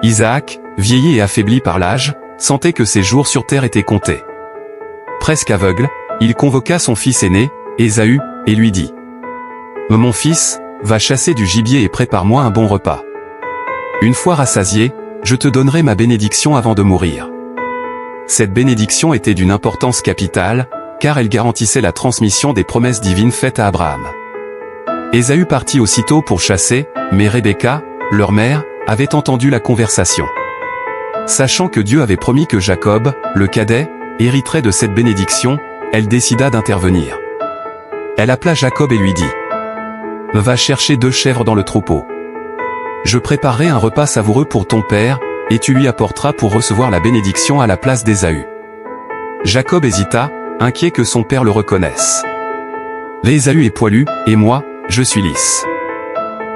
Isaac, vieilli et affaibli par l'âge, sentait que ses jours sur terre étaient comptés. Presque aveugle, il convoqua son fils aîné, Ésaü, et lui dit : « Mon fils, va chasser du gibier et prépare-moi un bon repas. Une fois rassasié, je te donnerai ma bénédiction avant de mourir. » Cette bénédiction était d'une importance capitale, car elle garantissait la transmission des promesses divines faites à Abraham. Ésaü partit aussitôt pour chasser, mais Rebecca, leur mère, avait entendu la conversation. Sachant que Dieu avait promis que Jacob, le cadet, hériterait de cette bénédiction, elle décida d'intervenir. Elle appela Jacob et lui dit : « Va chercher 2 chèvres dans le troupeau. Je préparerai un repas savoureux pour ton père, et tu lui apporteras pour recevoir la bénédiction à la place d'Ésaü. » Jacob hésita, inquiet que son père le reconnaisse. « Ésaü est poilu, et moi, je suis lisse.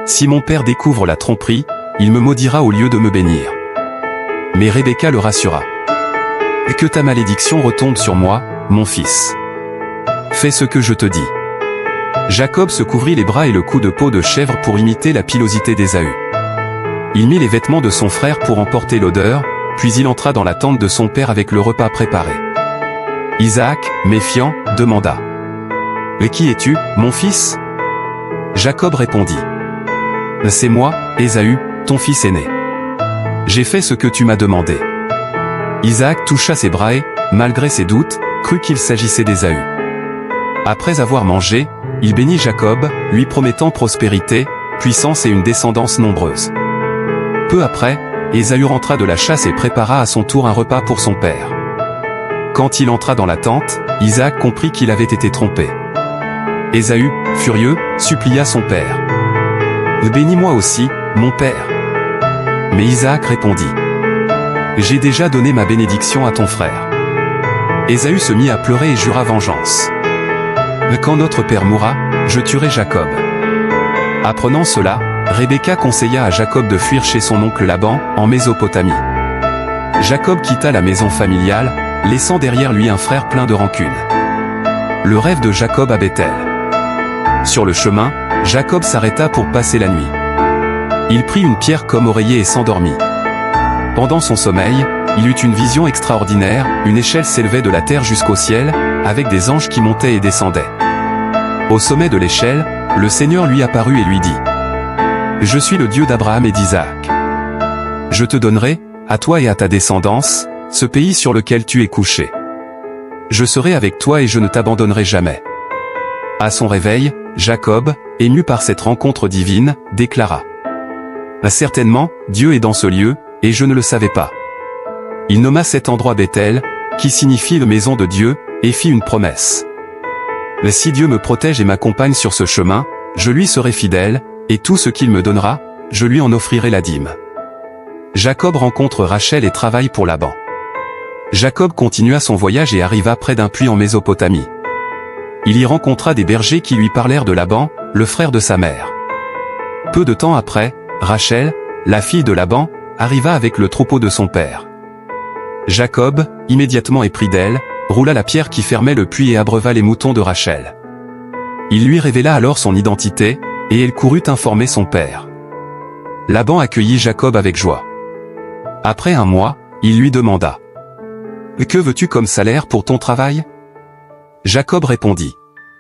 Si mon père découvre la tromperie, il me maudira au lieu de me bénir. » Mais Rebecca le rassura. « Que ta malédiction retombe sur moi, mon fils. Fais ce que je te dis. » Jacob se couvrit les bras et le cou de peau de chèvre pour imiter la pilosité d'Ésaü. Il mit les vêtements de son frère pour emporter l'odeur, puis il entra dans la tente de son père avec le repas préparé. Isaac, méfiant, demanda : « Et qui es-tu, mon fils ?» Jacob répondit : « C'est moi, Ésaü, ton fils aîné. J'ai fait ce que tu m'as demandé. » Isaac toucha ses bras et, malgré ses doutes, crut qu'il s'agissait d'Ésaü. Après avoir mangé, il bénit Jacob, lui promettant prospérité, puissance et une descendance nombreuse. Peu après, Ésaü rentra de la chasse et prépara à son tour un repas pour son père. Quand il entra dans la tente, Isaac comprit qu'il avait été trompé. Ésaü, furieux, supplia son père : « Bénis-moi aussi, mon père. » Mais Isaac répondit : « J'ai déjà donné ma bénédiction à ton frère. » Ésaü se mit à pleurer et jura vengeance. « Quand notre père mourra, je tuerai Jacob. » Apprenant cela, Rebecca conseilla à Jacob de fuir chez son oncle Laban, en Mésopotamie. Jacob quitta la maison familiale, laissant derrière lui un frère plein de rancune. Le rêve de Jacob à Bethel. Sur le chemin, Jacob s'arrêta pour passer la nuit. Il prit une pierre comme oreiller et s'endormit. Pendant son sommeil, il eut une vision extraordinaire, une échelle s'élevait de la terre jusqu'au ciel, avec des anges qui montaient et descendaient. Au sommet de l'échelle, le Seigneur lui apparut et lui dit : « Je suis le Dieu d'Abraham et d'Isaac. Je te donnerai, à toi et à ta descendance, ce pays sur lequel tu es couché. Je serai avec toi et je ne t'abandonnerai jamais. » À son réveil, Jacob, ému par cette rencontre divine, déclara : « Certainement, Dieu est dans ce lieu, et je ne le savais pas. » Il nomma cet endroit Bethel, qui signifie la maison de Dieu, et fit une promesse. « Si Dieu me protège et m'accompagne sur ce chemin, je lui serai fidèle, et tout ce qu'il me donnera, je lui en offrirai la dîme. » Jacob rencontre Rachel et travaille pour Laban. Jacob continua son voyage et arriva près d'un puits en Mésopotamie. Il y rencontra des bergers qui lui parlèrent de Laban, le frère de sa mère. Peu de temps après, Rachel, la fille de Laban, arriva avec le troupeau de son père. Jacob, immédiatement épris d'elle, roula la pierre qui fermait le puits et abreuva les moutons de Rachel. Il lui révéla alors son identité, et elle courut informer son père. Laban accueillit Jacob avec joie. Après un mois, il lui demanda : « Que veux-tu comme salaire pour ton travail ?» Jacob répondit :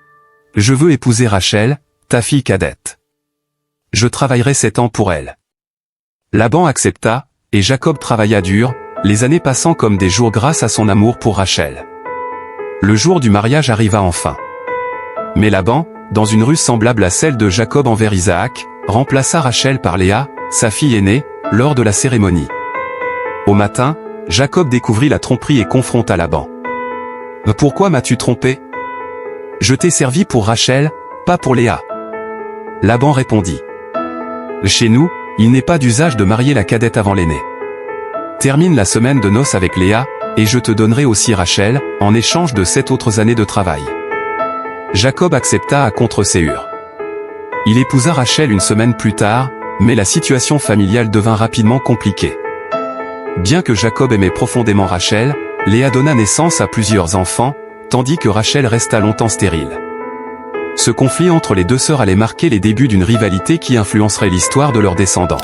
« Je veux épouser Rachel, ta fille cadette. Je travaillerai 7 ans pour elle. » Laban accepta, et Jacob travailla dur, les années passant comme des jours grâce à son amour pour Rachel. Le jour du mariage arriva enfin. Mais Laban, dans une ruse semblable à celle de Jacob envers Isaac, remplaça Rachel par Léa, sa fille aînée, lors de la cérémonie. Au matin, Jacob découvrit la tromperie et confronta Laban. « Pourquoi m'as-tu trompé ? Je t'ai servi pour Rachel, pas pour Léa. » Laban répondit : « Chez nous, il n'est pas d'usage de marier la cadette avant l'aînée. Termine la semaine de noces avec Léa, et je te donnerai aussi Rachel, en échange de 7 autres années de travail. » Jacob accepta à contre-séhur. Il épousa Rachel une semaine plus tard, mais la situation familiale devint rapidement compliquée. Bien que Jacob aimait profondément Rachel, Léa donna naissance à plusieurs enfants, tandis que Rachel resta longtemps stérile. Ce conflit entre les deux sœurs allait marquer les débuts d'une rivalité qui influencerait l'histoire de leurs descendants.